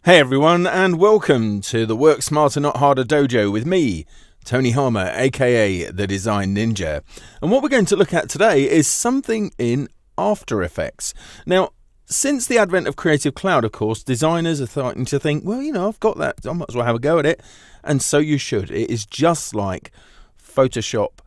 Hey everyone, and welcome to the Work Smarter Not Harder Dojo with me, Tony Harmer, aka the Design Ninja. And what we're going to look at today is something in After Effects. Now, since the advent of Creative Cloud, of course, designers are starting to think, well, I've got that, I might as well have a go at it. And so you should. It is just like Photoshop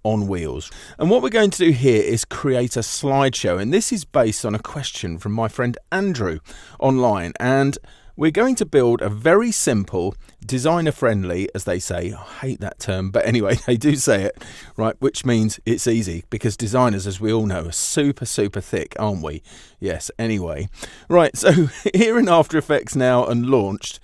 on wheels. And what we're going to do here is create a slideshow. And this is based on a question from my friend Andrew online. And we're going to build a very simple, designer-friendly, as they say. I hate that term, but anyway, they do say it, right? Which means it's easy, because designers, as we all know, are super, super thick, aren't we? Yes, anyway. Right, so here in After Effects now and launched,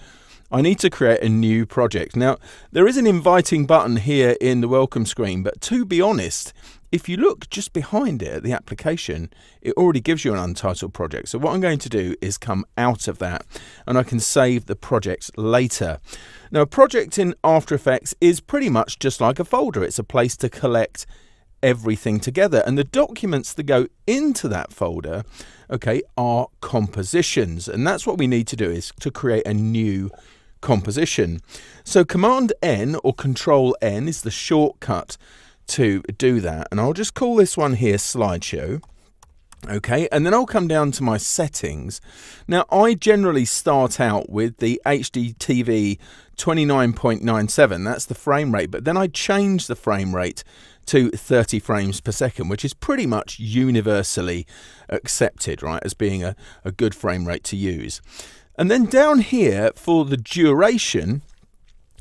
I need to create a new project. Now, there is an inviting button here in the welcome screen, but to be honest, if you look just behind it at the application, it already gives you an untitled project. So what I'm going to do is come out of that and I can save the projects later. Now, a project in After Effects is pretty much just like a folder. It's a place to collect everything together. And the documents that go into that folder, okay, are compositions. And that's what we need to do, is to create a new composition. So Command N or Control N is the shortcut to do that, and I'll just call this one here Slideshow. Okay, and then I'll come down to my settings. Now, I generally start out with the HDTV 29.97, that's the frame rate, but then I change the frame rate to 30 frames per second, which is pretty much universally accepted, right, as being a good frame rate to use. And then down here for the duration,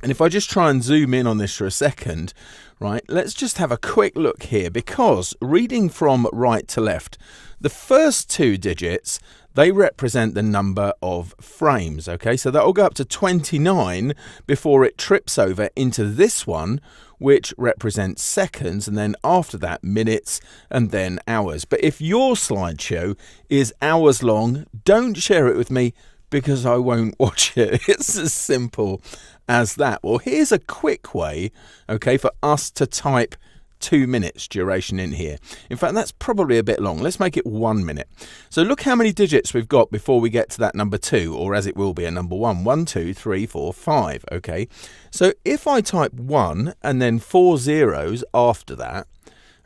and if I just try and zoom in on this for a second, right, let's just have a quick look here, because reading from right to left, the first two digits, they represent the number of frames, okay? So that will go up to 29 before it trips over into this one, which represents seconds, and then after that, minutes, and then hours. But if your slideshow is hours long, don't share it with me, because I won't watch it. It's as simple as that. Well, here's a quick way, okay, for us to type 2 minutes duration in here. In fact, that's probably a bit long. Let's make it 1 minute. So look how many digits we've got before we get to that number 2, or as it will be a number 1. 1, 2, 3, 4, 5, okay? So if I type 1 and then 4 zeros after that,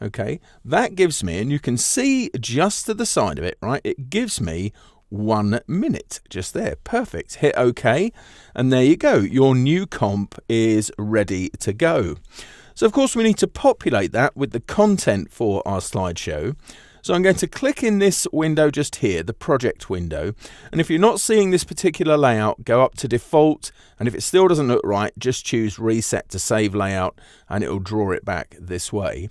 okay, that gives me, and you can see just to the side of it, right, it gives me 1 minute just there. Perfect. Hit OK, and there you go. Your new comp is ready to go. So of course we need to populate that with the content for our slideshow. So I'm going to click in this window just here, the project window, and if you're not seeing this particular layout, go up to default, and if it still doesn't look right, just choose reset to save layout and it will draw it back this way.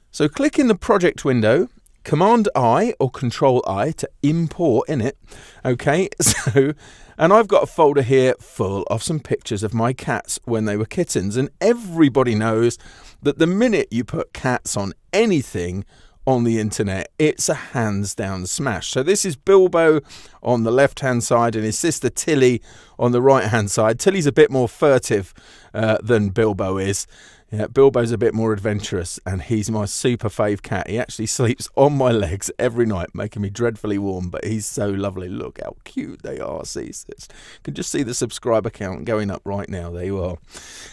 So click in the project window, Command I or Control I to import in it. Okay, so, and I've got a folder here full of some pictures of my cats when they were kittens. And everybody knows that the minute you put cats on anything on the internet, it's a hands down smash. So this is Bilbo on the left hand side and his sister Tilly on the right hand side. Tilly's a bit more furtive than Bilbo is. Yeah, Bilbo's a bit more adventurous, and he's my super fave cat. He actually sleeps on my legs every night, making me dreadfully warm, but he's so lovely. Look how cute they are. See, you can just see the subscriber count going up right now. There you are.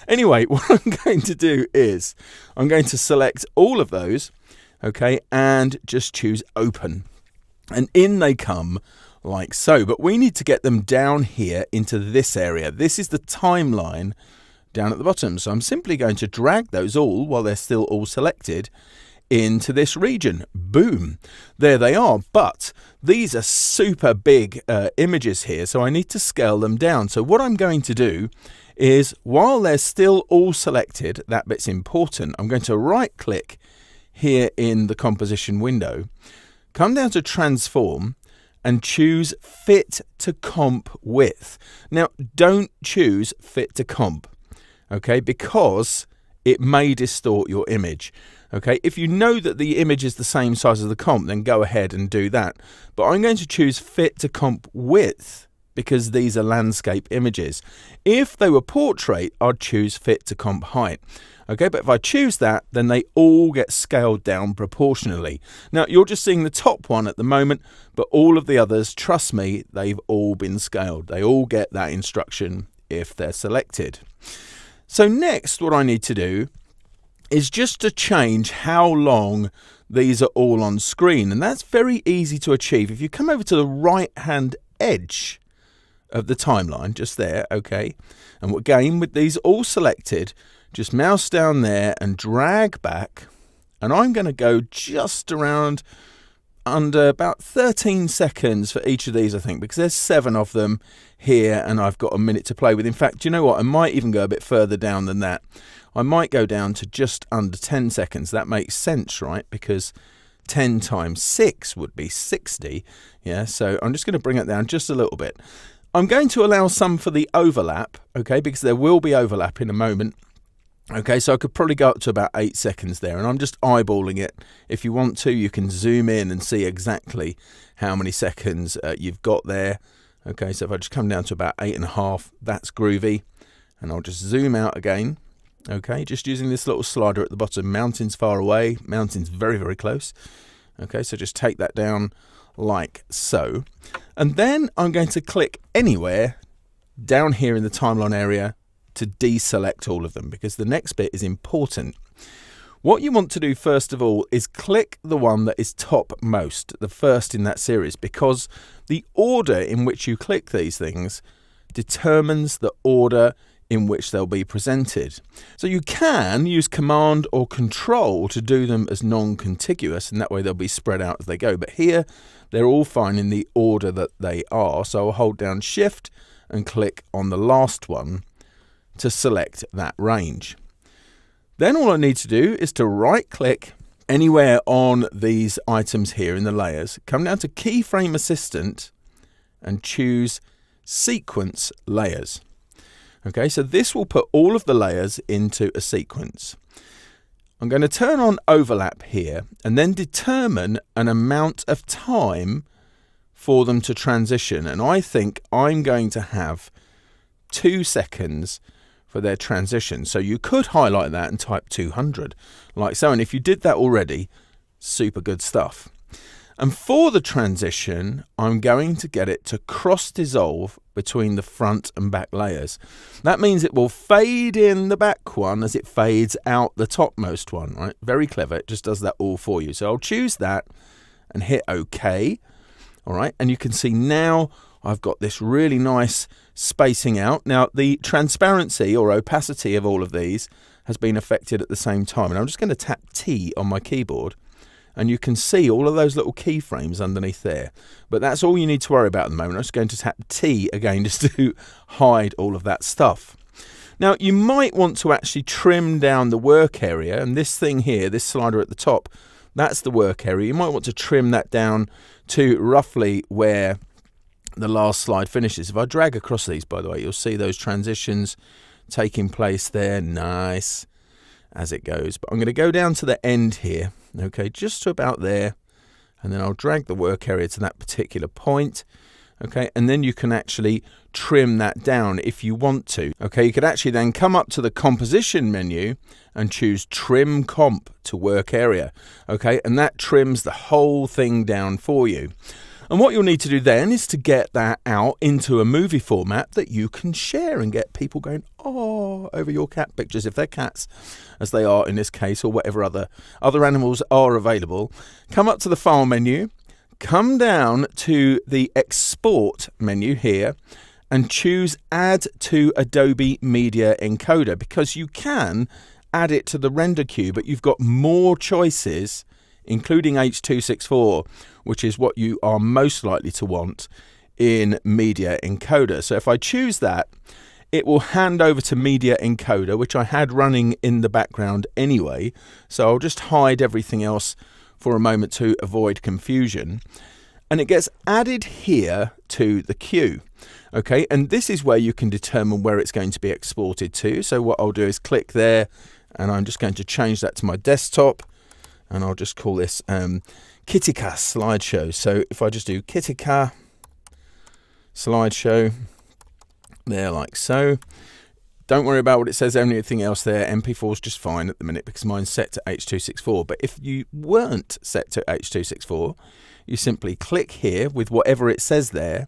Anyway, what I'm going to do is I'm going to select all of those, okay, and just choose Open. And in they come like so, but we need to get them down here into this area. This is the timeline down at the bottom. So I'm simply going to drag those all, while they're still all selected, into this region. Boom. There they are. But these are super big images here, so I need to scale them down. So what I'm going to do is, while they're still all selected, that bit's important, I'm going to right click here in the composition window, come down to transform, and choose fit to comp width. Now, don't choose fit to comp, okay, because it may distort your image. Okay, if you know that the image is the same size as the comp, then go ahead and do that. But I'm going to choose fit to comp width because these are landscape images. If they were portrait, I'd choose fit to comp height. Okay, but if I choose that, then they all get scaled down proportionally. Now, you're just seeing the top one at the moment, but all of the others, trust me, they've all been scaled. They all get that instruction if they're selected. So next, what I need to do is just to change how long these are all on screen. And that's very easy to achieve. If you come over to the right-hand edge of the timeline, just there, okay, and again, with these all selected, just mouse down there and drag back, and I'm going to go just around under about 13 seconds for each of these, I think, because there's 7 of them here and I've got a minute to play with. In fact, you know what? I might even go a bit further down than that. I might go down to just under 10 seconds. That makes sense, right? Because 10 times 6 would be 60. Yeah, so I'm just going to bring it down just a little bit. I'm going to allow some for the overlap, okay, because there will be overlap in a moment. Okay, so I could probably go up to about 8 seconds there, and I'm just eyeballing it. If you want to, you can zoom in and see exactly how many seconds you've got there. Okay, so if I just come down to about 8.5, that's groovy. And I'll just zoom out again. Okay, just using this little slider at the bottom. Mountains far away, mountains very, very close. Okay, so just take that down like so. And then I'm going to click anywhere down here in the timeline area to deselect all of them, because the next bit is important. What you want to do first of all is click the one that is topmost, the first in that series, because the order in which you click these things determines the order in which they'll be presented. So you can use Command or Control to do them as non-contiguous, and that way they'll be spread out as they go. But here they're all fine in the order that they are. So I'll hold down Shift and click on the last one to select that range. Then all I need to do is to right click anywhere on these items here in the layers, come down to Keyframe Assistant and choose Sequence Layers. Okay, so this will put all of the layers into a sequence. I'm going to turn on overlap here and then determine an amount of time for them to transition. And I think I'm going to have 2 seconds for their transition. So you could highlight that and type 200 like so. And if you did that already, super good stuff. And for the transition, I'm going to get it to cross dissolve between the front and back layers. That means it will fade in the back one as it fades out the topmost one, right? Very clever. It just does that all for you. So I'll choose that and hit OK. All right. And you can see now I've got this really nice spacing out. Now, the transparency or opacity of all of these has been affected at the same time. And I'm just going to tap T on my keyboard, and you can see all of those little keyframes underneath there. But that's all you need to worry about at the moment. I'm just going to tap T again just to hide all of that stuff. Now, you might want to actually trim down the work area, and this thing here, this slider at the top, that's the work area. You might want to trim that down to roughly where the last slide finishes. If I drag across these, by the way, you'll see those transitions taking place there. Nice as it goes. But I'm going to go down to the end here, okay, just to about there, and then I'll drag the work area to that particular point, okay, and then you can actually trim that down if you want to. Okay, you could actually then come up to the composition menu and choose trim comp to work area, okay, and that trims the whole thing down for you. And what you'll need to do then is to get that out into a movie format that you can share and get people going, oh, over your cat pictures, if they're cats, as they are in this case, or whatever other animals are available. Come up to the File menu, come down to the Export menu here, and choose Add to Adobe Media Encoder, because you can add it to the render queue, but you've got more choices, including H.264, which is what you are most likely to want in Media Encoder. So if I choose that, it will hand over to Media Encoder, which I had running in the background anyway. So I'll just hide everything else for a moment to avoid confusion. And it gets added here to the queue. Okay, and this is where you can determine where it's going to be exported to. So what I'll do is click there, and I'm just going to change that to my desktop. And I'll just call this Kitika Slideshow. So if I just do Kitika Slideshow, there, like so. Don't worry about what it says, anything else there. MP4 is just fine at the minute because mine's set to H.264. But if you weren't set to H.264, you simply click here with whatever it says there,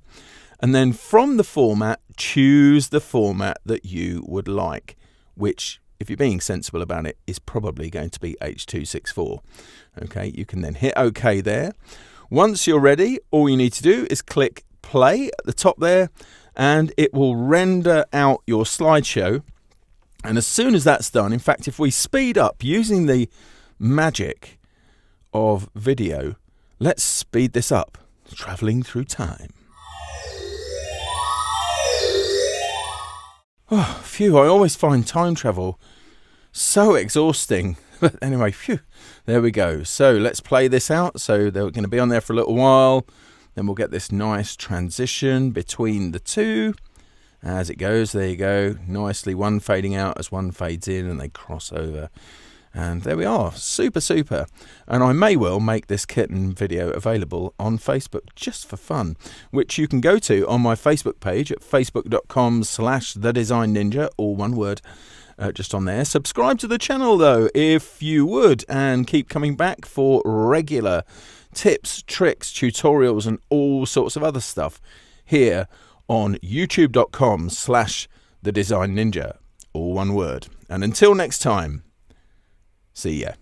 and then from the format, choose the format that you would like, which, if you're being sensible about it, is probably going to be H.264. Okay, you can then hit OK there. Once you're ready, all you need to do is click play at the top there, and it will render out your slideshow. And as soon as that's done, in fact, if we speed up using the magic of video, let's speed this up, traveling through time. Oh, phew, I always find time travel so exhausting. But anyway, phew, there we go. So let's play this out. So they're going to be on there for a little while. Then we'll get this nice transition between the two as it goes. There you go. Nicely, one fading out as one fades in and they cross over. And there we are. Super, super. And I may well make this kitten video available on Facebook just for fun, which you can go to on my Facebook page at facebook.com/thedesignninja, all one word. Just on there. Subscribe to the channel though, if you would, and keep coming back for regular tips, tricks, tutorials, and all sorts of other stuff here on youtube.com/thedesignninja, all one word. And until next time, see ya.